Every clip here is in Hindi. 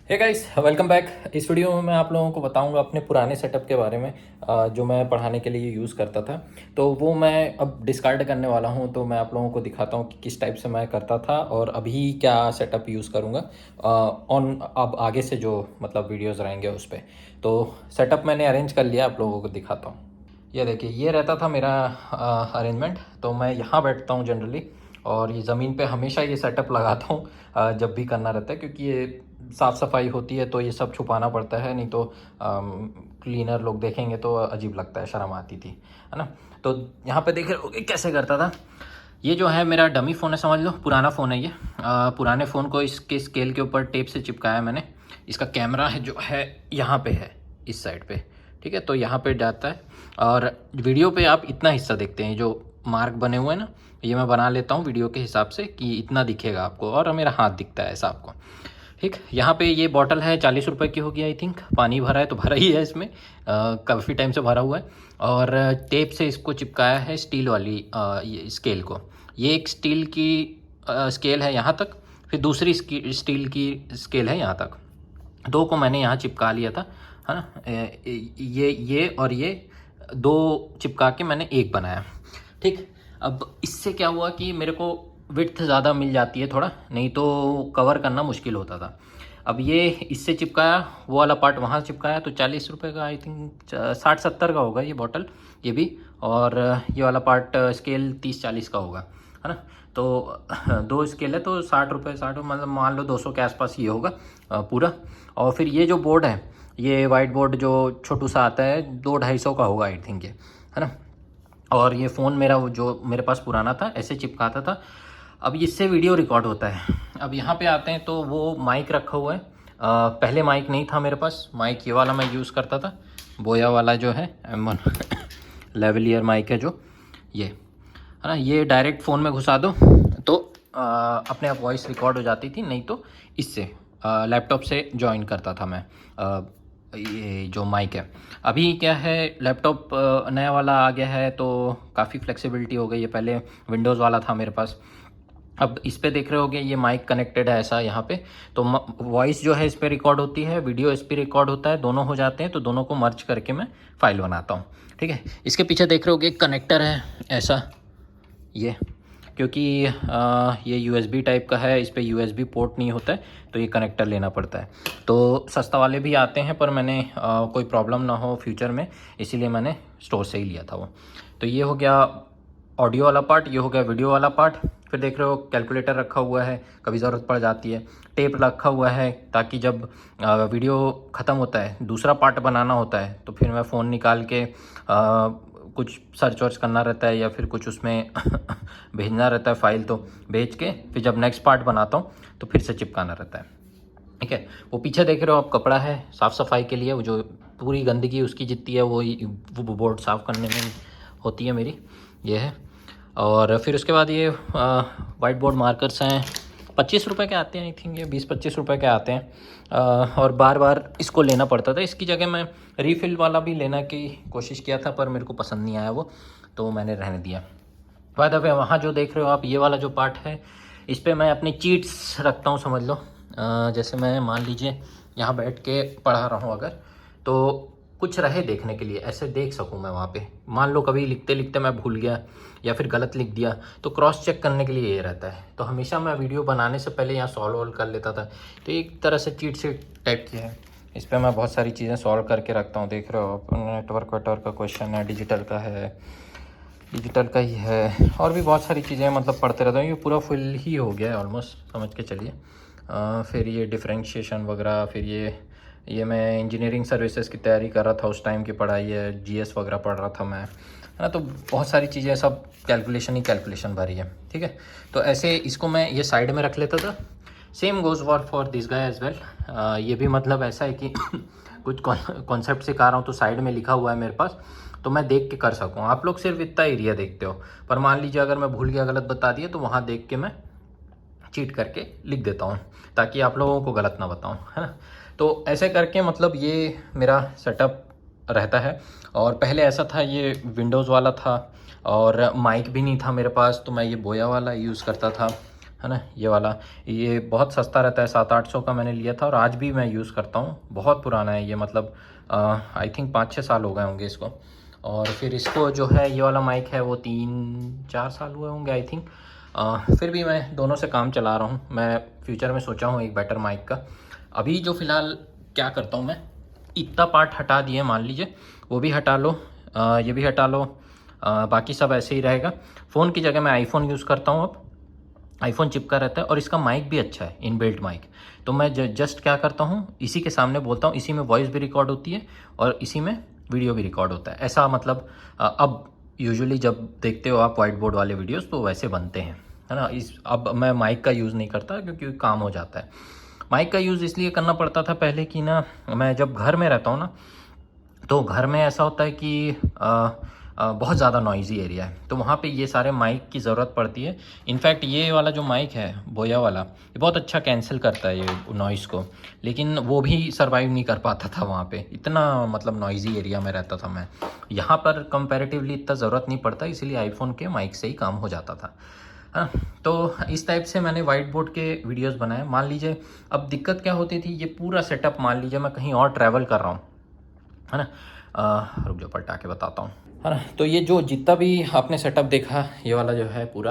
हे गाइस, वेलकम बैक। इस वीडियो में मैं आप लोगों को बताऊंगा अपने पुराने सेटअप के बारे में, जो मैं पढ़ाने के लिए यूज़ करता था। तो वो मैं अब डिस्कार्ड करने वाला हूं, तो मैं आप लोगों को दिखाता हूं कि किस टाइप से मैं करता था और अभी क्या सेटअप यूज़ करूंगा ऑन अब आगे से जो मतलब वीडियोज़ रहेंगे उस पर। तो सेटअप मैंने अरेंज कर लिया, आप लोगों को दिखाता हूँ। ये देखिए, ये रहता था मेरा अरेंजमेंट। तो मैं यहाँ बैठता हूँ जनरली, और ये ज़मीन पे हमेशा ये सेटअप लगाता हूँ जब भी करना रहता है, क्योंकि ये साफ़ सफाई होती है तो ये सब छुपाना पड़ता है, नहीं तो क्लीनर लोग देखेंगे तो अजीब लगता है, शर्म आती थी, है ना। तो यहाँ पे देख रहे होगे कैसे करता था। ये जो है मेरा डमी फ़ोन है, समझ लो पुराना फ़ोन है ये। पुराने फ़ोन को इसके स्केल के ऊपर टेप से चिपकाया मैंने। इसका कैमरा है जो है यहाँ पे है, इस साइड पे, ठीक है। तो यहाँ पे जाता है, और वीडियो पे आप इतना हिस्सा देखते हैं जो मार्क बने हुए हैं ना, ये मैं बना लेता हूँ वीडियो के हिसाब से कि इतना दिखेगा आपको, और मेरा हाथ दिखता है ऐसा आपको, ठीक। यहाँ पे ये बॉटल है, 40 रुपए की होगी आई थिंक। पानी भरा है तो भरा ही है इसमें, काफ़ी टाइम से भरा हुआ है। और टेप से इसको चिपकाया है स्टील वाली ये स्केल को। ये एक स्टील की स्केल है यहाँ तक, फिर दूसरी स्टील की स्केल है यहाँ तक। दो को मैंने यहाँ चिपका लिया था, है ना। ये और ये दो चिपका के मैंने एक बनाया, ठीक। अब इससे क्या हुआ कि मेरे को विड्थ ज़्यादा मिल जाती है थोड़ा, नहीं तो कवर करना मुश्किल होता था। अब ये इससे चिपकाया, वो वाला पार्ट वहाँ चिपकाया, तो 40 रुपये का आई थिंक 60-70 का होगा ये बॉटल, ये भी। और ये वाला पार्ट स्केल 30-40 का होगा, है ना। तो दो स्केल है तो 60 रुपये, 60 मतलब मान लो 200 के आसपास ये होगा पूरा। और फिर ये जो बोर्ड है, ये वाइट बोर्ड जो छोटू सा आता है, 200-250 का होगा आई थिंक ये, है ना। और ये फ़ोन मेरा वो जो मेरे पास पुराना था, ऐसे चिपकाता था। अब इससे वीडियो रिकॉर्ड होता है। अब यहाँ पे आते हैं तो वो माइक रखा हुआ है। पहले माइक नहीं था मेरे पास, माइक ये वाला मैं यूज़ करता था, बोया वाला जो है M1 लेवलियर माइक है जो, ये है ना। ये डायरेक्ट फ़ोन में घुसा दो तो अपने आप वॉइस रिकॉर्ड हो जाती थी, नहीं तो इससे लैपटॉप से जॉइन करता था मैं ये जो माइक है। अभी क्या है, लैपटॉप नया वाला आ गया है तो काफ़ी फ्लेक्सिबिलिटी हो गई है। पहले विंडोज़ वाला था मेरे पास। अब इस पे देख रहे होगे ये माइक कनेक्टेड है ऐसा यहाँ पे, तो वॉइस जो है इस पे रिकॉर्ड होती है, वीडियो इस पे रिकॉर्ड होता है, दोनों हो जाते हैं। तो दोनों को मर्ज करके मैं फाइल बनाता हूँ, ठीक है। इसके पीछे देख रहे होगे एक कनेक्टर है ऐसा, ये क्योंकि ये यूएसबी टाइप का है, इस पर यूएसबी पोर्ट नहीं होता है, तो ये कनेक्टर लेना पड़ता है। तो सस्ता वाले भी आते हैं, पर मैंने कोई प्रॉब्लम ना हो फ्यूचर में, इसीलिए मैंने स्टोर से ही लिया था वो। तो ये हो गया ऑडियो वाला पार्ट, ये हो गया वीडियो वाला पार्ट। फिर देख रहे हो कैलकुलेटर रखा हुआ है, कभी ज़रूरत पड़ जाती है। टेप रखा हुआ है ताकि जब वीडियो ख़त्म होता है, दूसरा पार्ट बनाना होता है, तो फिर मैं फ़ोन निकाल के कुछ सर्च वर्च करना रहता है, या फिर कुछ उसमें भेजना रहता है फाइल, तो भेज के फिर जब नेक्स्ट पार्ट बनाता हूँ तो फिर से चिपकाना रहता है, ठीक है। वो पीछे देख रहे हो आप, कपड़ा है साफ़ सफाई के लिए, वो जो पूरी गंदगी उसकी जितनी है वो बोर्ड साफ़ करने में होती है मेरी, ये है। और फिर उसके बाद ये वाइट बोर्ड मार्कर्स हैं, 25 रुपये के आते हैं आई थिंक, ये 20-25 रुपये के आते हैं। और बार बार इसको लेना पड़ता था। इसकी जगह मैं रीफ़िल वाला भी लेना की कोशिश किया था, पर मेरे को पसंद नहीं आया वो, तो मैंने रहने दिया। बाय द वे, वहाँ जो देख रहे हो आप, ये वाला जो पार्ट है, इस पर मैं अपनी चीट्स रखता हूँ, समझ लो। जैसे मैं मान लीजिए यहाँ बैठ के पढ़ा रहा हूँ अगर, तो कुछ रहे देखने के लिए, ऐसे देख सकूँ मैं वहाँ पे। मान लो कभी लिखते लिखते मैं भूल गया या फिर गलत लिख दिया, तो क्रॉस चेक करने के लिए ये रहता है। तो हमेशा मैं वीडियो बनाने से पहले यहाँ सॉल्व वॉल्व कर लेता था। तो एक तरह से चीट शीट टाइप की है, इस पर मैं बहुत सारी चीज़ें सॉल्व करके रखता हूँ। देख रहे हो आप, नेटवर्क वेटवर्क का क्वेश्चन है, डिजिटल का है, डिजिटल का ही है, और भी बहुत सारी चीज़ें मतलब पढ़ते रहता हूँ। ये पूरा फुल ही हो गया है ऑलमोस्ट, समझ के चलिए। फिर ये डिफरेंशिएशन वगैरह, फिर ये मैं इंजीनियरिंग सर्विसेज की तैयारी कर रहा था, उस टाइम की पढ़ाई है, जीएस वगैरह पढ़ रहा था मैं, है ना। तो बहुत सारी चीज़ें, सब कैलकुलेशन ही कैलकुलेशन भरी है, ठीक है। तो ऐसे इसको मैं ये साइड में रख लेता था। Same goes for this guy as well. ये भी मतलब ऐसा है कि कुछ कॉन्सेप्ट सिखा रहा हूँ तो साइड में लिखा हुआ है मेरे पास, तो मैं देख के कर सकूँ। आप लोग सिर्फ इतना एरिया देखते हो, पर मान लीजिए अगर मैं भूल गया, गलत बता दिया, तो वहाँ देख के मैं चीट करके लिख देता हूँ, ताकि आप लोगों को गलत ना बताऊँ, है ना। तो ऐसे करके मतलब ये मेरा सेटअप रहता है। और पहले ऐसा था, ये विंडोज़ वाला था और माइक भी नहीं था मेरे पास, तो मैं ये बोया वाला यूज़ करता था। है ना। ये वाला, ये बहुत सस्ता रहता है, 700-800 का मैंने लिया था और आज भी मैं यूज़ करता हूँ। बहुत पुराना है ये, मतलब आई थिंक 5-6 साल हो गए होंगे इसको। और फिर इसको जो है ये वाला माइक है वो 3-4 साल हुए होंगे आई थिंक। फिर भी मैं दोनों से काम चला रहा हूँ। मैं फ्यूचर में सोचा हूँ एक बेटर माइक का। अभी जो फ़िलहाल क्या करता हूँ मैं, इतना पार्ट हटा दिए मान लीजिए, वो भी हटा लो, ये भी हटा लो, बाकी सब ऐसे ही रहेगा। फ़ोन की जगह मैं आईफ़ोन यूज़ करता हूँ अब। आईफ़ोन चिपका रहता है और इसका माइक भी अच्छा है, इनबिल्ट माइक। तो मैं जस्ट क्या करता हूँ, इसी के सामने बोलता हूँ, इसी में वॉइस भी रिकॉर्ड होती है और इसी में वीडियो भी रिकॉर्ड होता है। ऐसा मतलब अब यूजुअली जब देखते हो आप वाइट बोर्ड वाले वीडियोस तो वैसे बनते हैं, है ना। इस अब मैं माइक का यूज़ नहीं करता क्योंकि काम हो जाता है। माइक का यूज़ इसलिए करना पड़ता था पहले कि ना, मैं जब घर में रहता हूँ ना, तो घर में ऐसा होता है कि बहुत ज़्यादा नॉइज़ी एरिया है, तो वहाँ पे ये सारे माइक की ज़रूरत पड़ती है। इनफैक्ट ये वाला जो माइक है बोया वाला, ये बहुत अच्छा कैंसिल करता है ये नॉइज़ को, लेकिन वो भी सर्वाइव नहीं कर पाता था वहाँ पे, इतना मतलब नॉइज़ी एरिया में रहता था मैं। यहाँ पर कंपैरेटिवली इतना ज़रूरत नहीं पड़ता, इसीलिए आईफ़ोन के माइक से ही काम हो जाता था। हाँ, तो इस टाइप से मैंने वाइट बोर्ड के वीडियोज़ बनाए। मान लीजिए अब दिक्कत क्या होती थी, ये पूरा सेटअप मान लीजिए मैं कहीं और ट्रैवल कर रहा हूँ, है ना। रुक जाओ पलटा के बताता हूँ, है ना। तो ये जो जितना भी आपने सेटअप देखा, ये वाला जो है पूरा,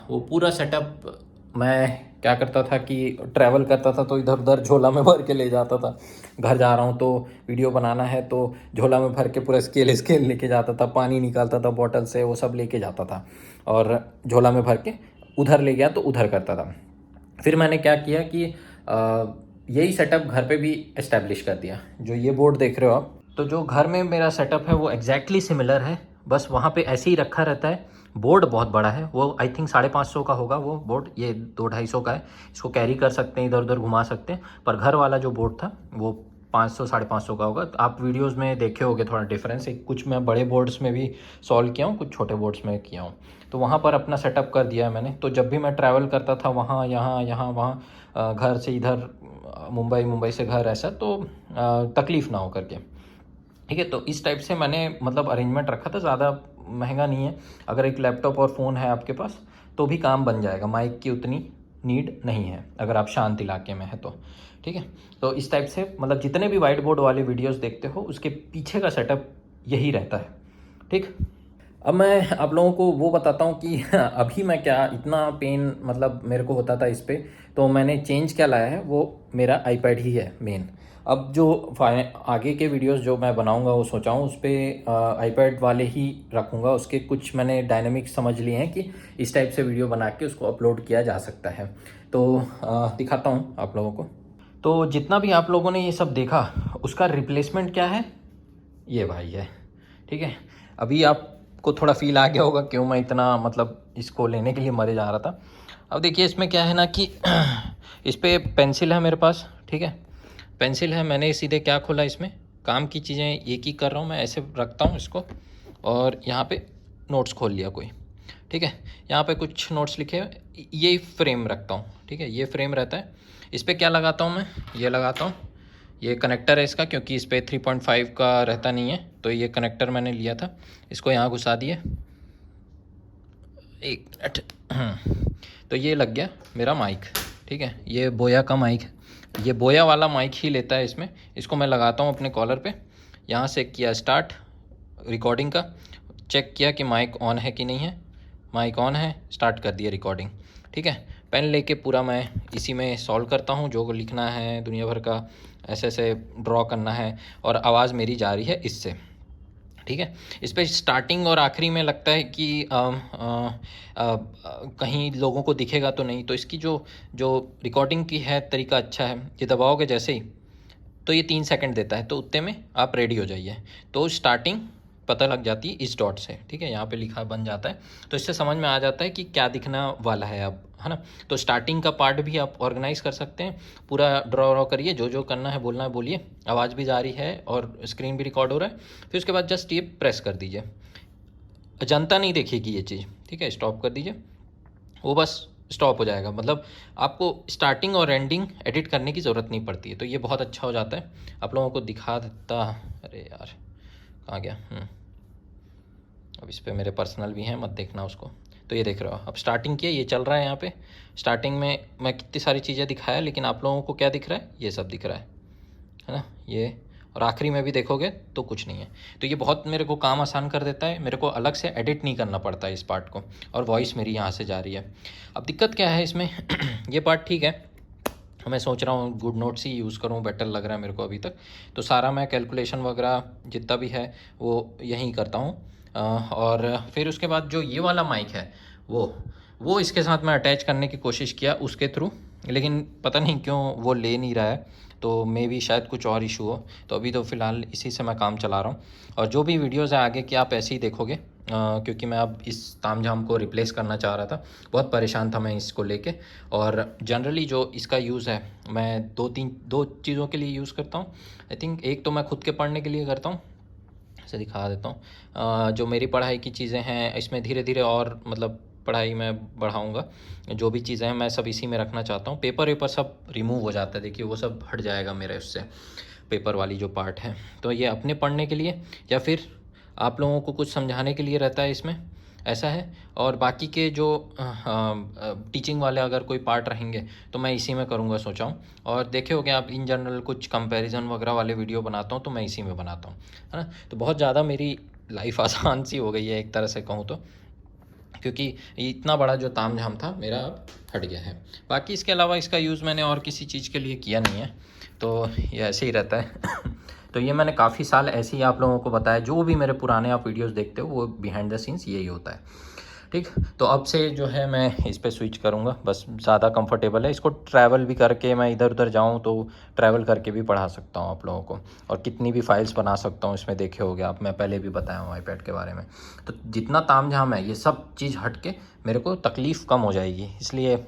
वो पूरा सेटअप मैं क्या करता था कि ट्रैवल करता था तो इधर उधर झोला में भर के ले जाता था। घर जा रहा हूँ तो वीडियो बनाना है तो झोला में भर के पूरा स्केल स्केल लेके जाता था, पानी निकालता था बॉटल से, वो सब लेके जाता था और झोला में भर के उधर ले गया तो उधर करता था। फिर मैंने क्या किया कि यही सेटअप घर पे भी इस्टेब्लिश कर दिया। जो ये बोर्ड देख रहे हो आप, तो जो घर में मेरा सेटअप है वो एग्जैक्टली सिमिलर है, बस वहाँ पे ऐसे ही रखा रहता है। बोर्ड बहुत बड़ा है, वो आई थिंक 550 का होगा वो बोर्ड, ये 200-250 का है। इसको कैरी कर सकते हैं, इधर उधर घुमा सकते हैं। पर घर वाला जो बोर्ड था वो 500-550 का होगा। आप वीडियोज़ में देखे होगे थोड़ा डिफरेंस, एक कुछ मैं बड़े बोर्ड्स में भी सॉल्व किया हूँ, कुछ छोटे बोर्ड्स में किया हूँ। तो वहाँ पर अपना सेटअप कर दिया है मैंने। तो जब भी मैं ट्रैवल करता था वहाँ यहाँ यहाँ वहाँ, घर से इधर मुंबई, मुंबई से घर, ऐसा तो तकलीफ़ ना हो करके, ठीक है। तो इस टाइप से मैंने मतलब अरेंजमेंट रखा था, ज़्यादा महंगा नहीं है। अगर एक लैपटॉप और फ़ोन है आपके पास तो भी काम बन जाएगा, माइक की उतनी नीड नहीं है अगर आप शांत इलाके में हैं तो, ठीक है। तो इस टाइप से मतलब जितने भी वाइट बोर्ड वाले वीडियोस देखते हो उसके पीछे का सेटअप यही रहता है, ठीक। अब मैं आप लोगों को वो बताता हूँ कि अभी मैं क्या इतना पेन मतलब मेरे को होता था इस पे, तो मैंने चेंज क्या लाया है, वो मेरा आईपैड ही है मेन। अब जो आगे के वीडियोस जो मैं बनाऊंगा वो सोचा हूँ उस पर आईपैड वाले ही रखूँगा। उसके कुछ मैंने डायनामिक्स समझ लिए हैं कि इस टाइप से वीडियो बना के उसको अपलोड किया जा सकता है। तो दिखाता हूँ आप लोगों को। तो जितना भी आप लोगों ने ये सब देखा उसका रिप्लेसमेंट क्या है, ये भाई है, ठीक है। अभी आपको थोड़ा फील आ गया होगा क्यों मैं इतना मतलब इसको लेने के लिए मरे जा रहा था। अब देखिए इसमें क्या है ना कि इस पे पेंसिल है मेरे पास, ठीक है। पेंसिल है, मैंने सीधे क्या खोला, इसमें काम की चीज़ें एक ही कर रहा हूँ मैं, ऐसे रखता हूँ इसको और यहाँ पे नोट्स खोल लिया कोई, ठीक है। यहाँ पे कुछ नोट्स लिखे हुए, ये फ्रेम रखता हूँ, ठीक है। ये फ्रेम रहता है, इस पर क्या लगाता हूँ मैं, ये लगाता हूँ, ये कनेक्टर है इसका, क्योंकि इस पर 3.5 का रहता नहीं है तो ये कनेक्टर मैंने लिया था। इसको यहाँ घुसा दिए, एक मिनट, तो ये लग गया मेरा माइक, ठीक है। ये बोया का माइक है, ये बोया वाला माइक ही लेता है इसमें। इसको मैं लगाता हूँ अपने कॉलर पे, यहाँ से किया स्टार्ट रिकॉर्डिंग का, चेक किया कि माइक ऑन है कि नहीं है, माइक ऑन है, स्टार्ट कर दिया रिकॉर्डिंग, ठीक है। पेन लेके पूरा मैं इसी में सॉल्व करता हूँ, जो लिखना है दुनिया भर का ऐसे ऐसे ड्रॉ करना है और आवाज़ मेरी जा रही है इससे, ठीक है। इस पर स्टार्टिंग और आखिरी में लगता है कि कहीं लोगों को दिखेगा तो नहीं, तो इसकी जो जो रिकॉर्डिंग की है तरीका अच्छा है। ये दबाओगे जैसे ही तो ये 3 सेकंड देता है, तो उतने में आप रेडी हो जाइए। तो स्टार्टिंग पता लग जाती है इस डॉट से, ठीक है। यहाँ पे लिखा बन जाता है, तो इससे समझ में आ जाता है कि क्या दिखना वाला है अब, है ना। तो स्टार्टिंग का पार्ट भी आप ऑर्गेनाइज कर सकते हैं, पूरा ड्रॉ करिए, जो जो करना है बोलना है बोलिए, आवाज़ भी जारी है और स्क्रीन भी रिकॉर्ड हो रहा है। फिर उसके बाद जस्ट ये प्रेस कर दीजिए, जनता नहीं देखेगी ये चीज़, ठीक है। स्टॉप कर दीजिए, वो बस स्टॉप हो जाएगा, मतलब आपको स्टार्टिंग और एंडिंग एडिट करने की ज़रूरत नहीं पड़ती है। तो ये बहुत अच्छा हो जाता है। आप लोगों को दिखा देता, अरे यार कहाँ गया, अब इस पे मेरे पर्सनल भी हैं, मत देखना उसको। तो ये देख रहे हो, अब स्टार्टिंग किया, ये चल रहा है यहाँ पे। स्टार्टिंग में मैं कितनी सारी चीज़ें दिखाया, लेकिन आप लोगों को क्या दिख रहा है, ये सब दिख रहा है ना ये। और आखिरी में भी देखोगे तो कुछ नहीं है। तो ये बहुत मेरे को काम आसान कर देता है, मेरे को अलग से एडिट नहीं करना पड़ता है इस पार्ट को, और वॉइस मेरी यहाँ से जा रही है। अब दिक्कत क्या है इसमें ये पार्ट ठीक है, मैं सोच रहा हूँ गुड नोट्स ही यूज़ करूँ, बेटर लग रहा है मेरे को अभी तक। तो सारा मैं कैलकुलेशन वगैरह जितना भी है वो यहीं करता हूँ। और फिर उसके बाद जो ये वाला माइक है वो इसके साथ मैं अटैच करने की कोशिश किया उसके थ्रू, लेकिन पता नहीं क्यों वो ले नहीं रहा है। तो मे भी शायद कुछ और इशू हो। तो अभी तो फ़िलहाल इसी से मैं काम चला रहा हूँ, और जो भी वीडियोज़ है आगे की आप ऐसे ही देखोगे, क्योंकि मैं अब इस तामझाम को रिप्लेस करना चाह रहा था। बहुत परेशान था मैं इसको लेके। और जनरली जो इसका यूज़ है, मैं दो चीज़ों के लिए यूज़ करता हूँ आई थिंक। एक तो मैं खुद के पढ़ने के लिए करता हूँ, ऐसे दिखा देता हूँ। जो मेरी पढ़ाई की चीज़ें हैं इसमें धीरे धीरे और मतलब पढ़ाई में बढ़ाऊँगा। जो भी चीज़ें हैं मैं सब इसी में रखना चाहता हूँ। पेपर वेपर सब रिमूव हो जाता है, देखिए वो सब हट जाएगा मेरे उससे, पेपर वाली जो पार्ट है। तो ये अपने पढ़ने के लिए या फिर आप लोगों को कुछ समझाने के लिए रहता है इसमें, ऐसा है। और बाकी के जो टीचिंग वाले अगर कोई पार्ट रहेंगे तो मैं इसी में करूँगा सोचा हूँ। और देखे होगे आप, इन जनरल कुछ कंपैरिजन वगैरह वाले वीडियो बनाता हूँ तो मैं इसी में बनाता हूँ, है ना। तो बहुत ज़्यादा मेरी लाइफ आसान सी हो गई है एक तरह से कहूँ तो, क्योंकि इतना बड़ा जो तामझाम था मेरा अब हट गया है। बाकी इसके अलावा इसका यूज़ मैंने और किसी चीज़ के लिए किया नहीं है, तो ये ऐसे ही रहता है तो ये मैंने काफ़ी साल ऐसे ही आप लोगों को बताया, जो भी मेरे पुराने आप वीडियोस देखते हो वो बिहाइंड द सीन्स यही होता है, ठीक। तो अब से जो है मैं इस पे स्विच करूँगा, बस ज़्यादा कंफर्टेबल है। इसको ट्रैवल भी करके मैं इधर उधर जाऊँ तो ट्रैवल करके भी पढ़ा सकता हूँ आप लोगों को, और कितनी भी फाइल्स बना सकता हूँ इसमें, देखे होगे आप, मैं पहले भी बताया हूँ आईपैड के बारे में। तो जितना तामझाम है ये सब चीज़ हट के मेरे को तकलीफ़ कम हो जाएगी, इसलिए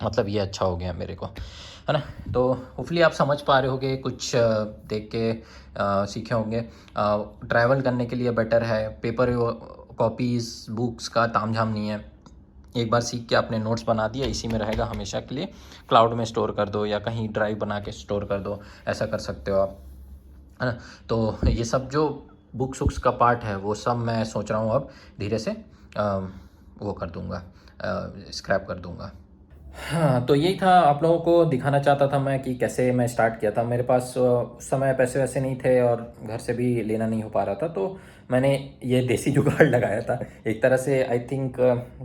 मतलब ये अच्छा हो गया मेरे को, है ना। तो होपफुली आप समझ पा रहे होगे, कुछ देख के सीखे होंगे। ट्रैवल करने के लिए बेटर है, पेपर कॉपीज़ बुक्स का तामझाम नहीं है। एक बार सीख के आपने नोट्स बना दिया, इसी में रहेगा हमेशा के लिए। क्लाउड में स्टोर कर दो या कहीं ड्राइव बना के स्टोर कर दो, ऐसा कर सकते हो आप, है ना। तो ये सब जो बुक्स वुक्स का पार्ट है वो सब मैं सोच रहा हूँ अब धीरे से वो कर दूँगा, स्क्रैप कर दूँगा। हाँ, तो यही था, आप लोगों को दिखाना चाहता था मैं कि कैसे मैं स्टार्ट किया था। मेरे पास उस समय पैसे वैसे नहीं थे और घर से भी लेना नहीं हो पा रहा था, तो मैंने ये देसी जुगाड़ लगाया था एक तरह से। आई थिंक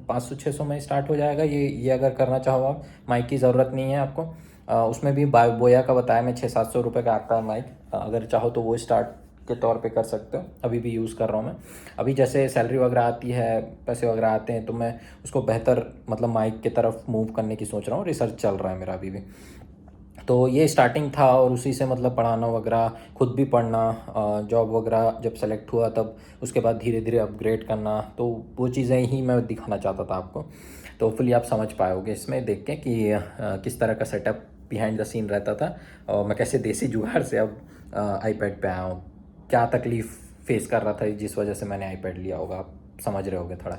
500-600 में स्टार्ट हो जाएगा ये अगर करना चाहो आप। माइक की ज़रूरत नहीं है आपको। उसमें भी बोया का बताया मैं, 600-700 रुपये का आता है माइक। अगर चाहो तो वो स्टार्ट के तौर पे कर सकते हो, अभी भी यूज़ कर रहा हूँ मैं। अभी जैसे सैलरी वगैरह आती है, पैसे वगैरह आते हैं, तो मैं उसको बेहतर मतलब माइक की तरफ मूव करने की सोच रहा हूँ। रिसर्च चल रहा है मेरा अभी भी। तो ये स्टार्टिंग था, और उसी से मतलब पढ़ाना वगैरह, खुद भी पढ़ना, जॉब वगैरह जब सेलेक्ट हुआ तब उसके बाद धीरे धीरे अपग्रेड करना, तो वो चीज़ें ही मैं दिखाना चाहता था आपको। तो फुली आप समझ पाओगे इसमें देख के कि किस तरह का सेटअप बिहाइंड द सीन रहता था, और मैं कैसे देसी जुगाड़ से अब आईपैड पे आया हूँ। क्या तकलीफ़ फेस कर रहा था जिस वजह से मैंने आईपैड लिया होगा, आप समझ रहे होगे थोड़ा,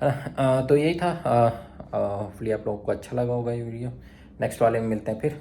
है ना। तो यही था। होपफुली आप लोगों को अच्छा लगा होगा ये वीडियो। नेक्स्ट वाले में मिलते हैं फिर।